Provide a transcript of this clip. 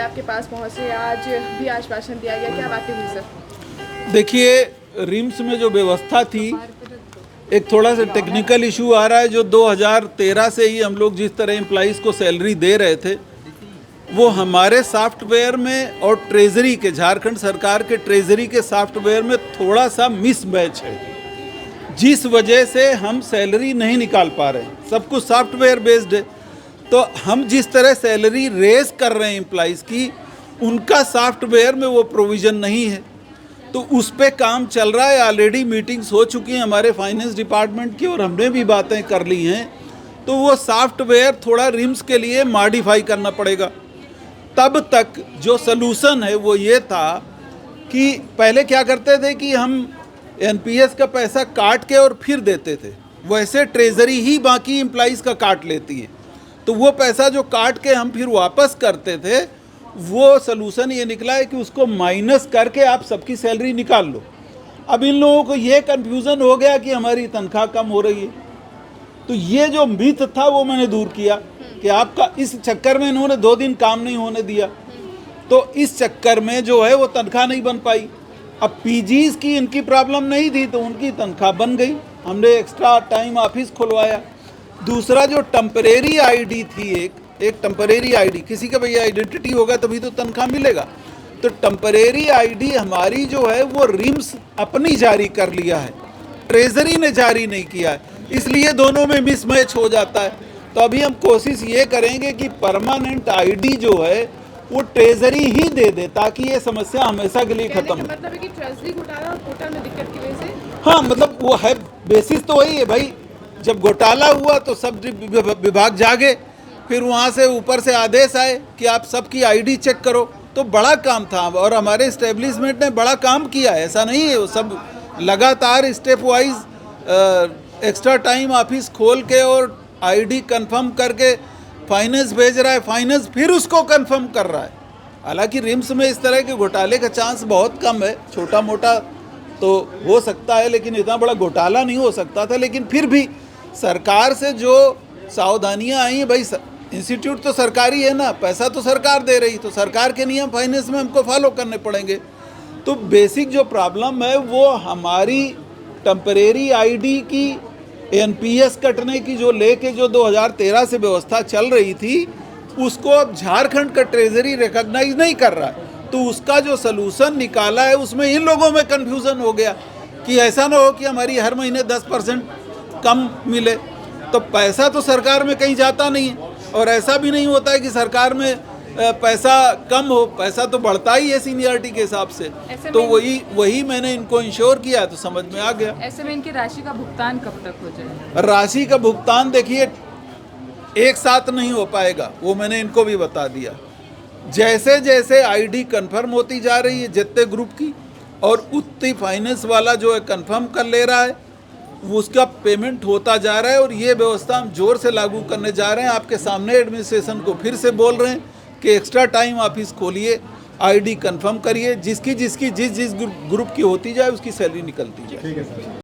आपके पास पहुंचे, आज भी आश्वासन दिया गया, क्या बातें हुई सर? देखिए, रिम्स में जो व्यवस्था थी, एक थोड़ा सा टेक्निकल इशू आ रहा है। जो 2013 से ही हम लोग जिस तरह एम्प्लॉइज़ को सैलरी दे रहे थे, वो हमारे सॉफ्टवेयर में और ट्रेजरी के, झारखंड सरकार के ट्रेजरी के सॉफ्टवेयर में थोड़ा सा मिसमैच है, जिस वजह से हम सैलरी नहीं निकाल पा रहे हैं। सब कुछ सॉफ्टवेयर बेस्ड है, तो हम जिस तरह सैलरी रेज कर रहे हैं एम्प्लॉइज़ की, उनका सॉफ्टवेयर में वो प्रोविज़न नहीं है। तो उस पे काम चल रहा है। ऑलरेडी मीटिंग्स हो चुकी हैं हमारे फाइनेंस डिपार्टमेंट की, और हमने भी बातें कर ली हैं। तो वो सॉफ्टवेयर थोड़ा रिम्स के लिए मॉडिफाई करना पड़ेगा। तब तक जो सलूशन है वो ये था कि पहले क्या करते थे कि हम एनपीएस का पैसा काट के और फिर देते थे, वैसे ट्रेजरी ही बाकी एम्प्लॉइज़ का काट लेती है। तो वो पैसा जो काट के हम फिर वापस करते थे, वो सलूशन ये निकला है कि उसको माइनस करके आप सबकी सैलरी निकाल लो। अब इन लोगों को ये कन्फ्यूज़न हो गया कि हमारी तनख्वाह कम हो रही है। तो ये जो मिथ था वो मैंने दूर किया कि आपका, इस चक्कर में इन्होंने 2 दिन काम नहीं होने दिया, तो इस चक्कर में जो है वो तनख्वाह नहीं बन पाई। अब पीजीज की इनकी प्रॉब्लम नहीं थी तो उनकी तनख्वाह बन गई, हमने एक्स्ट्रा टाइम ऑफिस खुलवाया। दूसरा जो टेम्परेरी आईडी थी, एक टेम्परेरी आईडी, किसी का भैया आइडेंटिटी होगा तभी तो तनख्वाह मिलेगा। तो टेम्परेरी आईडी हमारी जो है वो रिम्स अपनी जारी कर लिया है, ट्रेजरी ने जारी नहीं किया है, इसलिए दोनों में मिसमैच हो जाता है। तो अभी हम कोशिश ये करेंगे कि परमानेंट आईडी जो है वो ट्रेजरी ही दे दे, ताकि ये समस्या हमेशा के लिए खत्म हो। मतलब है कि ट्रेजरी घोटाला और कोटा में दिक्कत की वजह से, हाँ, मतलब वो है, बेसिस तो वही है भाई। जब घोटाला हुआ तो सब विभाग जागे, फिर वहाँ से ऊपर से आदेश आए कि आप सबकी आईडी चेक करो। तो बड़ा काम था, और हमारे इस्टेब्लिशमेंट ने बड़ा काम किया है, ऐसा नहीं है। वो सब लगातार step wise extra time office खोल के और आईडी कंफर्म करके फाइनेंस भेज रहा है, फाइनेंस फिर उसको कंफर्म कर रहा है। हालांकि रिम्स में इस तरह के घोटाले का चांस बहुत कम है, छोटा मोटा तो हो सकता है, लेकिन इतना बड़ा घोटाला नहीं हो सकता था। लेकिन फिर भी सरकार से जो सावधानियां आई हैं, भाई इंस्टीट्यूट तो सरकारी है ना, पैसा तो सरकार दे रही, तो सरकार के नियम फाइनेंस में हमको फॉलो करने पड़ेंगे। तो बेसिक जो प्रॉब्लम है वो हमारी टेम्परेरी आईडी की एनपीएस कटने की जो लेके जो 2013 से व्यवस्था चल रही थी, उसको अब झारखंड का ट्रेजरी रिकॉग्नाइज नहीं कर रहा है। तो उसका जो सलूशन निकाला है उसमें इन लोगों में कन्फ्यूज़न हो गया कि ऐसा ना हो कि हमारी हर महीने 10% कम मिले। तो पैसा तो सरकार में कहीं जाता नहीं है, और ऐसा भी नहीं होता है कि सरकार में पैसा कम हो, पैसा तो बढ़ता ही है सीनियरिटी के हिसाब से। तो वही मैंने इनको इंश्योर किया, तो समझ में आ गया। ऐसे में इनकी राशि का भुगतान कब तक हो जाएगा? राशि का भुगतान देखिए एक साथ नहीं हो पाएगा, वो मैंने इनको भी बता दिया। जैसे जैसे आईडी कंफर्म होती जा रही है जितने ग्रुप की, और उतनी फाइनेंस वाला जो है कंफर्म कर ले रहा है, उसका पेमेंट होता जा रहा है। और ये व्यवस्था हम जोर से लागू करने जा रहे हैं। आपके सामने एडमिनिस्ट्रेशन को फिर से बोल रहे हैं कि एक्स्ट्रा टाइम ऑफिस खोलिए, आईडी कंफर्म करिए, जिस जिस ग्रुप की होती जाए उसकी सैलरी निकलती जाए।